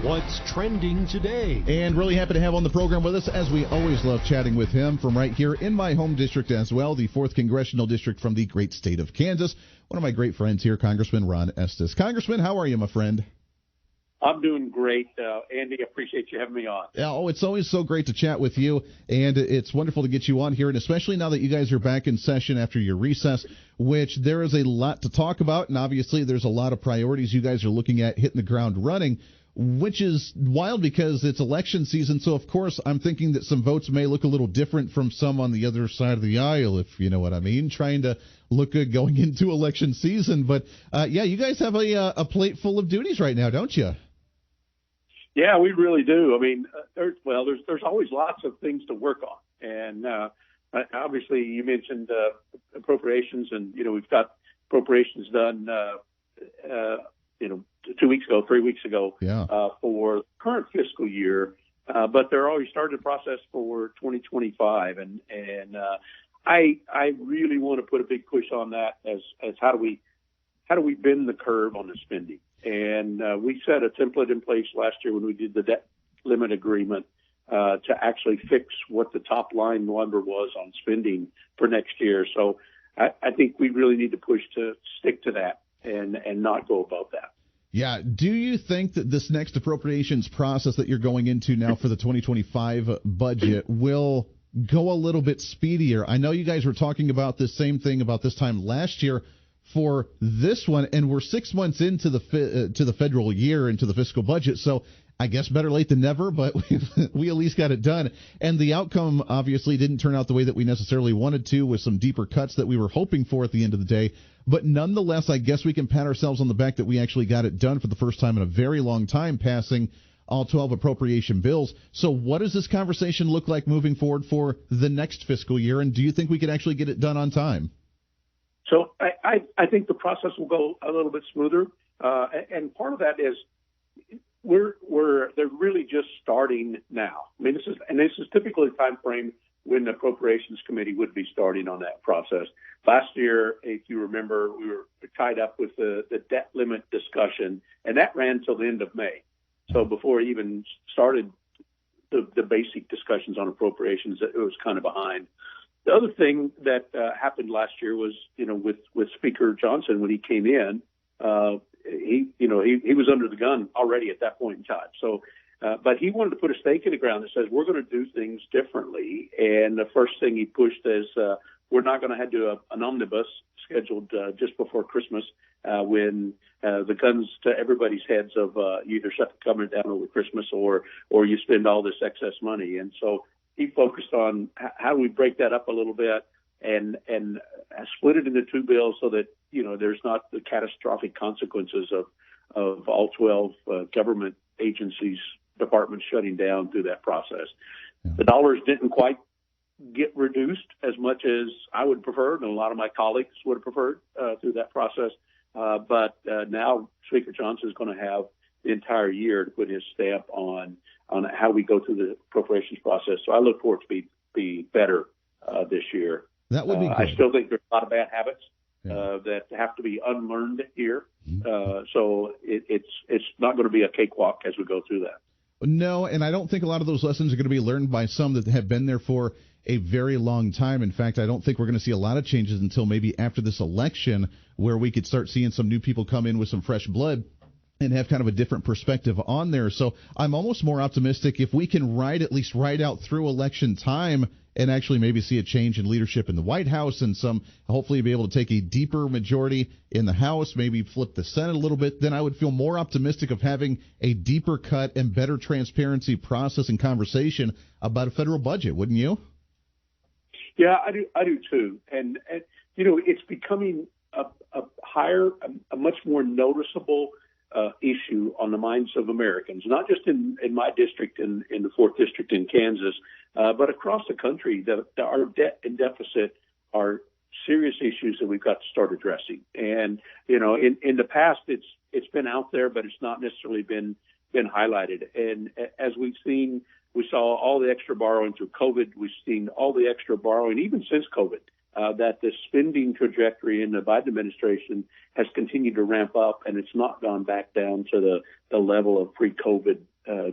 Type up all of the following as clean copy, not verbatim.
What's trending today? And really happy to have on the program with us, as we always love chatting with him, from right here in my home district as well, the 4th Congressional District from the great state of Kansas. One of my great friends here, Congressman Ron Estes. Congressman, how are you, my friend? I'm doing great, Andy. I appreciate you having me on. Yeah, it's always so great to chat with you, and it's wonderful to get you on here, and especially now that you guys are back in session after your recess, which there is a lot to talk about, and obviously there's a lot of priorities you guys are looking at hitting the ground running, which is wild because it's election season, so of course I'm thinking that some votes may look a little different from some on the other side of the aisle, if you know what I mean, trying to look good going into election season. But, yeah, you guys have a plate full of duties right now, don't you? Yeah, we really do. I mean, there's always lots of things to work on. And obviously you mentioned appropriations, and, we've got appropriations done, 2 weeks ago, 3 weeks ago, for the current fiscal year. But they're already started the process for 2025. And I really want to put a big push on that as how do we bend the curve on the spending? And we set a template in place last year when we did the debt limit agreement to actually fix what the top line number was on spending for next year. So I think we really need to push to stick to that and not go above that. Yeah. Do you think that this next appropriations process that you're going into now for the 2025 budget will go a little bit speedier? I know you guys were talking about the same thing about this time last year for this one, and we're 6 months into the federal year, into the fiscal budget, so I guess better late than never, but we at least got it done. And the outcome obviously didn't turn out the way that we necessarily wanted to, with some deeper cuts that we were hoping for at the end of the day. But nonetheless, I guess we can pat ourselves on the back that we actually got it done for the first time in a very long time, passing all 12 appropriation bills. So what does this conversation look like moving forward for the next fiscal year, and do you think we could actually get it done on time? So I think the process will go a little bit smoother, and part of that is they're really just starting now. I mean, this is typically the time frame when the Appropriations Committee would be starting on that process. Last year, if you remember, we were tied up with the debt limit discussion, and that ran till the end of May. So before it even started the basic discussions on appropriations, it was kind of behind. The other thing that happened last year was, with Speaker Johnson, when he came in, he was under the gun already at that point in time. So, but he wanted to put a stake in the ground that says we're going to do things differently. And the first thing he pushed is we're not going to have to do an omnibus scheduled just before Christmas when the guns to everybody's heads of you either shut the government down over Christmas or you spend all this excess money. And so he focused on how do we break that up a little bit and split it into two bills so that, there's not the catastrophic consequences of all 12 government agencies, departments shutting down through that process. Yeah. The dollars didn't quite get reduced as much as I would prefer, and a lot of my colleagues would have preferred through that process. But now Speaker Johnson is going to have the entire year to put his stamp on how we go through the appropriations process. So I look forward to be better this year. That would be good. I still think there's a lot of bad habits that have to be unlearned here. So it's not going to be a cakewalk as we go through that. No, and I don't think a lot of those lessons are going to be learned by some that have been there for a very long time. In fact, I don't think we're going to see a lot of changes until maybe after this election, where we could start seeing some new people come in with some fresh blood and have kind of a different perspective on there. So I'm almost more optimistic if we can at least ride out through election time and actually maybe see a change in leadership in the White House and hopefully be able to take a deeper majority in the House, maybe flip the Senate a little bit, then I would feel more optimistic of having a deeper cut and better transparency process and conversation about a federal budget, wouldn't you? Yeah, I do too. And it's becoming a much more noticeable issue on the minds of Americans, not just in my district, in the 4th District in Kansas, but across the country. Our debt and deficit are serious issues that we've got to start addressing. And, in the past, it's been out there, but it's not necessarily been highlighted. And as we saw all the extra borrowing through COVID. We've seen all the extra borrowing, even since COVID, that the spending trajectory in the Biden administration has continued to ramp up, and it's not gone back down to the level of pre-COVID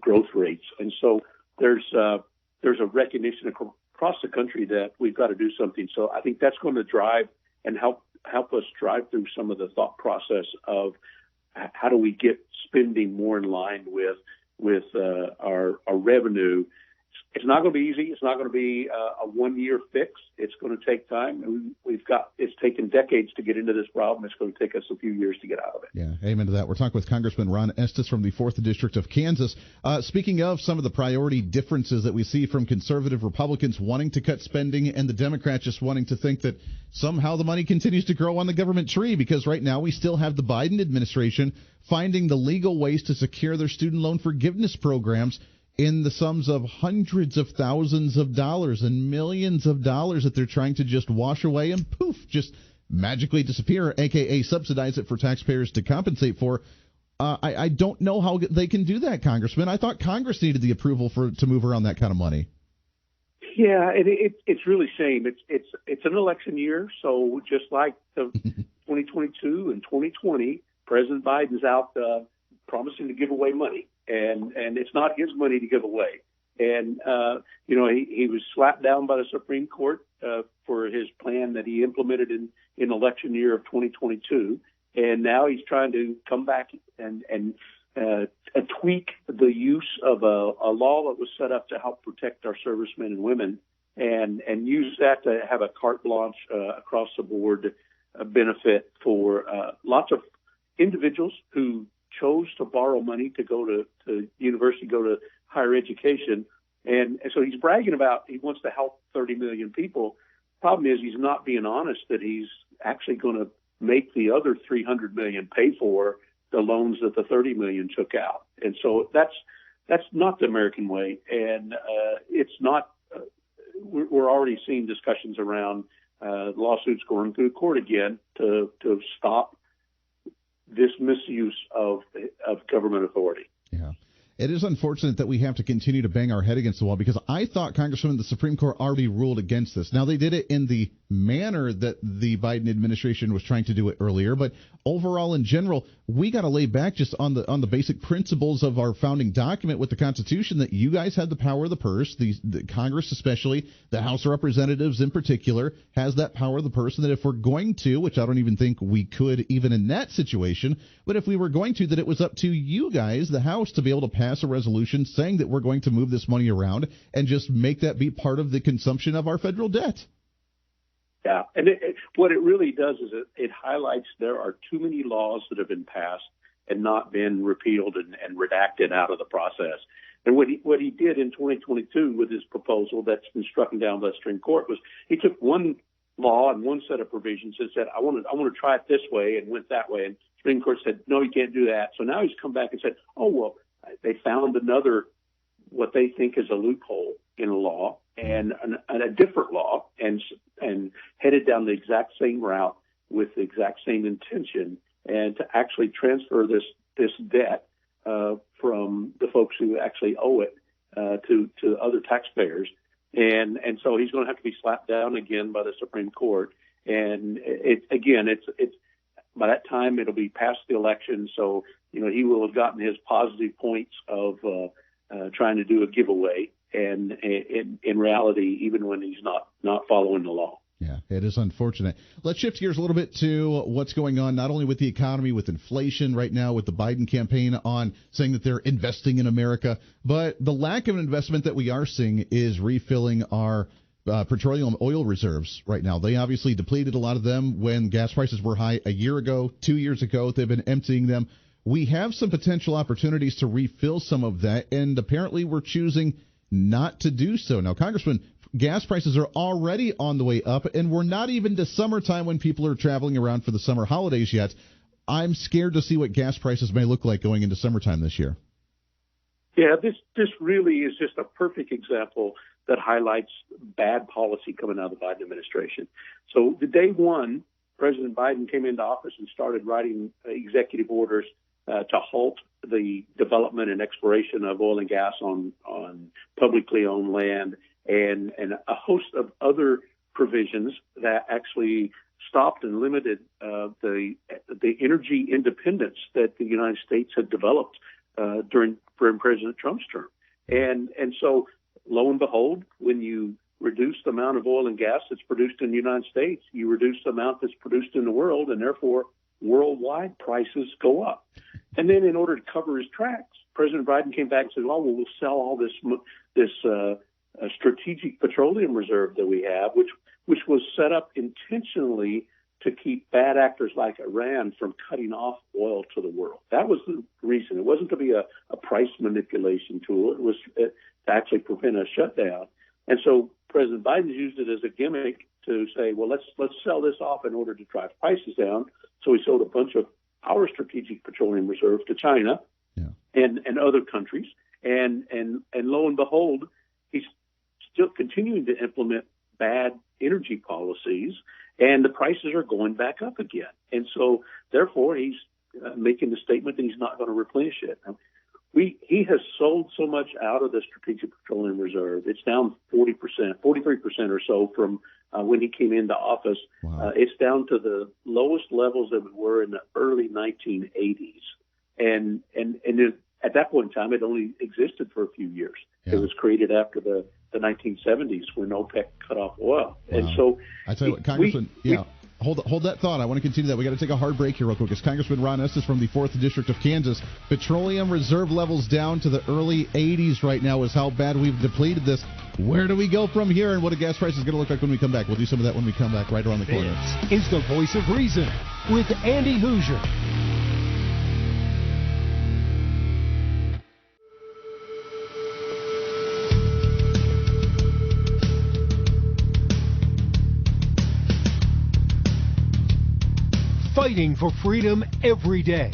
growth rates. And so there's a recognition across the country that we've got to do something. So I think that's going to drive and help us drive through some of the thought process of how do we get spending more in line with our revenue. It's not going to be easy. It's not going to be a one-year fix. It's going to take time. It's taken decades to get into this problem. It's going to take us a few years to get out of it. Yeah, amen to that. We're talking with Congressman Ron Estes from the 4th District of Kansas. Speaking of some of the priority differences that we see from conservative Republicans wanting to cut spending and the Democrats just wanting to think that somehow the money continues to grow on the government tree, because right now we still have the Biden administration finding the legal ways to secure their student loan forgiveness programs in the sums of hundreds of thousands of dollars and millions of dollars that they're trying to just wash away and poof, just magically disappear, a.k.a. subsidize it for taxpayers to compensate for. I don't know how they can do that, Congressman. I thought Congress needed the approval to move around that kind of money. Yeah, it's really a shame. It's an election year, so just like the 2022 and 2020, President Biden's out promising to give away money. And it's not his money to give away. And, he was slapped down by the Supreme Court for his plan that he implemented in election year of 2022. And now he's trying to come back and tweak the use of a law that was set up to help protect our servicemen and women and use that to have a carte blanche across the board benefit for lots of individuals who chose to borrow money to go to university, go to higher education. And so he's bragging about he wants to help 30 million people. Problem is he's not being honest that he's actually going to make the other 300 million pay for the loans that the 30 million took out. And so that's not the American way. And it's not, we're already seeing discussions around lawsuits going through court again to stop this misuse of government authority. Yeah. It is unfortunate that we have to continue to bang our head against the wall, because I thought, Congressman, the Supreme Court already ruled against this. Now, they did it in the manner that the Biden administration was trying to do it earlier, but overall, in general, we got to lay back just on the basic principles of our founding document with the Constitution, that you guys had the power of the purse, the Congress especially, the House of Representatives in particular, has that power of the purse, and that if we're going to, which I don't even think we could even in that situation, but if we were going to, that it was up to you guys, the House, to be able to pass a resolution saying that we're going to move this money around and just make that be part of the consumption of our federal debt. Yeah, and what it really does is it highlights there are too many laws that have been passed and not been repealed and redacted out of the process. And what he did in 2022 with his proposal that's been struck down by the Supreme Court was he took one law and one set of provisions and said, I want to try it this way, and went that way. And the Supreme Court said, no, you can't do that. So now he's come back and said, oh, well, they found another, what they think is a loophole in a law and a different law, and headed down the exact same route with the exact same intention, and to actually transfer this debt from the folks who actually owe it to other taxpayers. And so he's going to have to be slapped down again by the Supreme Court. And it's by that time it'll be past the election. So, he will have gotten his positive points of trying to do a giveaway, and in reality, even when he's not following the law. Yeah, it is unfortunate. Let's shift gears a little bit to what's going on, not only with the economy, with inflation right now, with the Biden campaign on saying that they're investing in America, but the lack of investment that we are seeing is refilling our petroleum oil reserves right now. They obviously depleted a lot of them when gas prices were high a year ago, 2 years ago. They've been emptying them. We have some potential opportunities to refill some of that, and apparently we're choosing not to do so. Now, Congressman, gas prices are already on the way up, and we're not even to summertime when people are traveling around for the summer holidays yet. I'm scared to see what gas prices may look like going into summertime this year. Yeah, this really is just a perfect example that highlights bad policy coming out of the Biden administration. So the day one, President Biden came into office and started writing executive orders to halt the development and exploration of oil and gas on publicly owned land, and a host of other provisions that actually stopped and limited the energy independence that the United States had developed during President Trump's term. And so, lo and behold, when you reduce the amount of oil and gas that's produced in the United States, you reduce the amount that's produced in the world, and therefore worldwide prices go up. And then in order to cover his tracks, President Biden came back and said, well, we'll sell all this strategic petroleum reserve that we have, which was set up intentionally to keep bad actors like Iran from cutting off oil to the world. That was the reason. It wasn't to be a price manipulation tool. It was to actually prevent a shutdown. And so President Biden used it as a gimmick to say, well, let's sell this off in order to drive prices down. So he sold a bunch of our strategic petroleum reserve to China and other countries. And lo and behold, he's still continuing to implement bad energy policies, and the prices are going back up again. And so, therefore, he's making the statement that he's not going to replenish it. He has sold so much out of the Strategic Petroleum Reserve. It's down 40%, 43% or so from when he came into office. Wow. It's down to the lowest levels that we were in the early 1980s. And at that point in time, it only existed for a few years. Yeah. It was created after the 1970s when OPEC cut off oil. Wow. And so, I tell you what, Congressman, hold that thought. I want to continue that. We got to take a hard break here real quick. It's Congressman Ron Estes from the 4th District of Kansas. Petroleum reserve levels down to the early 80s right now is how bad we've depleted this. Where do we go from here, and what a gas price is going to look like when we come back? We'll do some of that when we come back right around the corner. This is the Voice of Reason with Andy Hoosier. Fighting for freedom every day.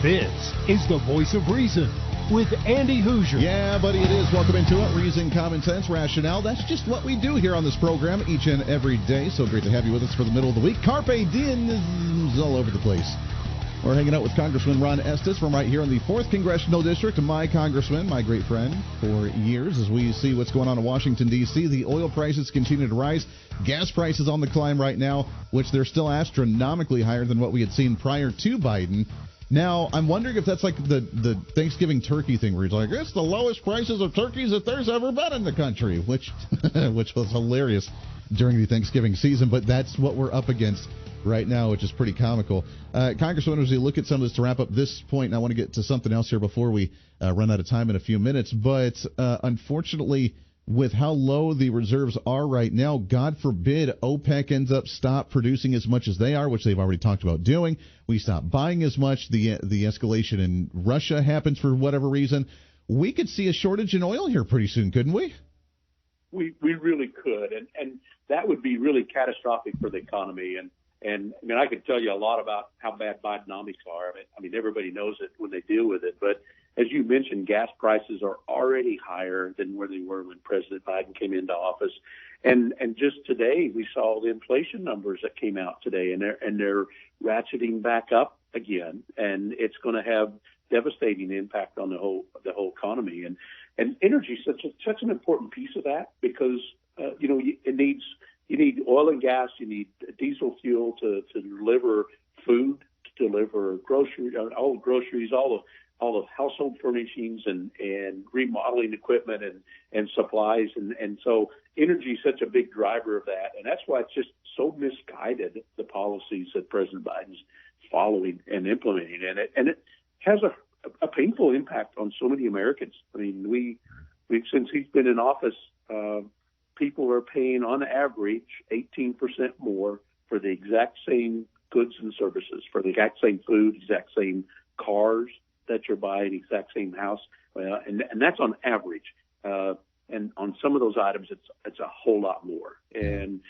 This is the Voice of Reason with Andy Hoosier. Yeah, buddy, it is. Welcome into it. Reason, common sense, rationale. That's just what we do here on this program each and every day. So great to have you with us for the middle of the week. Carpe diem all over the place. We're hanging out with Congressman Ron Estes from right here in the 4th Congressional District, my congressman, my great friend for years, as we see what's going on in Washington, D.C. The oil prices continue to rise. Gas prices on the climb right now, which they're still astronomically higher than what we had seen prior to Biden. Now, I'm wondering if that's like the Thanksgiving turkey thing where he's like, it's the lowest prices of turkeys that there's ever been in the country, which was hilarious during the Thanksgiving season, but that's what we're up against right now, which is pretty comical. Congressman, as we look at some of this to wrap up this point, and I want to get to something else here before we run out of time in a few minutes, but unfortunately, with how low the reserves are right now, God forbid OPEC ends up stop producing as much as they are, which they've already talked about doing. We stop buying as much. The escalation in Russia happens for whatever reason. We could see a shortage in oil here pretty soon, couldn't we? We really could, and that would be really catastrophic for the economy. And I mean, I could tell you a lot about how bad Bidenomics are. I mean, everybody knows it when they deal with it. But as you mentioned, gas prices are already higher than where they were when President Biden came into office. And just today, we saw the inflation numbers that came out today, and they're ratcheting back up again. And it's going to have devastating impact on the whole economy. And energy is such an important piece of that because you need oil and gas, you need diesel fuel to deliver food, to deliver groceries, all of household furnishings and remodeling equipment and supplies. And so energy is such a big driver of that. And that's why it's just so misguided, the policies that President Biden's following and implementing. And it has a painful impact on so many Americans. I mean, we since he's been in office, people are paying on average 18% more for the exact same goods and services, for the exact same food, exact same cars that you're buying, exact same house, and that's on average. And on some of those items, it's a whole lot more. And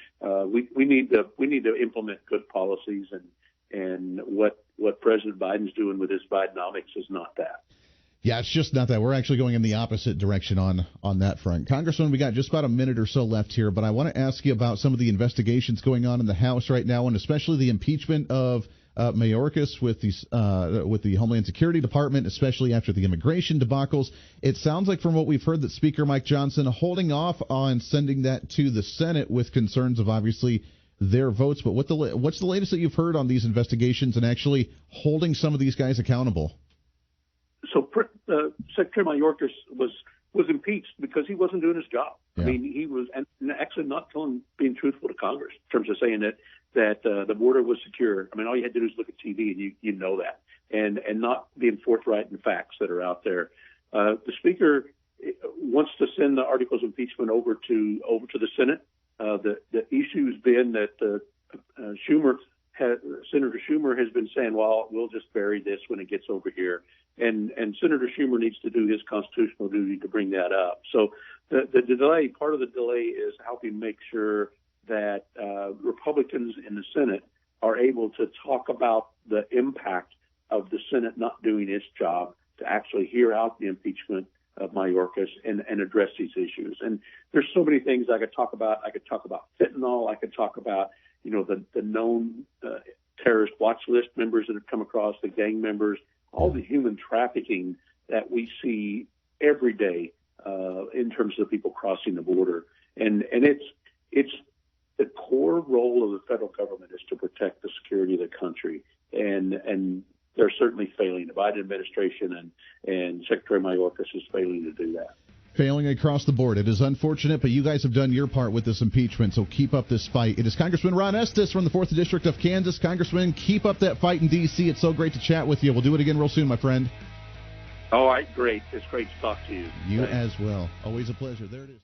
we need to implement good policies, and what President Biden's doing with his Bidenomics is not that. Yeah, it's just not that. We're actually going in the opposite direction on that front. Congressman, we got just about a minute or so left here, but I want to ask you about some of the investigations going on in the House right now, and especially the impeachment of Mayorkas with the Homeland Security Department, especially after the immigration debacles. It sounds like from what we've heard that Speaker Mike Johnson holding off on sending that to the Senate with concerns of obviously their votes. But what's the latest that you've heard on these investigations and actually holding some of these guys accountable? So Secretary Mayorkas was impeached because he wasn't doing his job. Yeah. I mean, he was and actually not being truthful to Congress in terms of saying that the border was secure. I mean, all you had to do is look at TV and you know that, and not being forthright in facts that are out there. The Speaker wants to send the articles of impeachment over to the Senate. The issue's been that Senator Schumer has been saying, well, we'll just bury this when it gets over here. And Senator Schumer needs to do his constitutional duty to bring that up. So the delay, part of the delay is helping make sure that Republicans in the Senate are able to talk about the impact of the Senate not doing its job to actually hear out the impeachment of Mayorkas and address these issues. And there's so many things I could talk about. I could talk about fentanyl. I could talk about, the known terrorist watch list members that have come across, the gang members, all the human trafficking that we see every day in terms of people crossing the border. And it's the core role of the federal government is to protect the security of the country. And they're certainly failing. The Biden administration and Secretary Mayorkas is failing to do that. Failing across the board. It is unfortunate, but you guys have done your part with this impeachment, so keep up this fight. It is Congressman Ron Estes from the 4th District of Kansas. Congressman, keep up that fight in D.C. It's so great to chat with you. We'll do it again real soon, my friend. All right, great. It's great to talk to you. You Thanks. As well. Always a pleasure. There it is.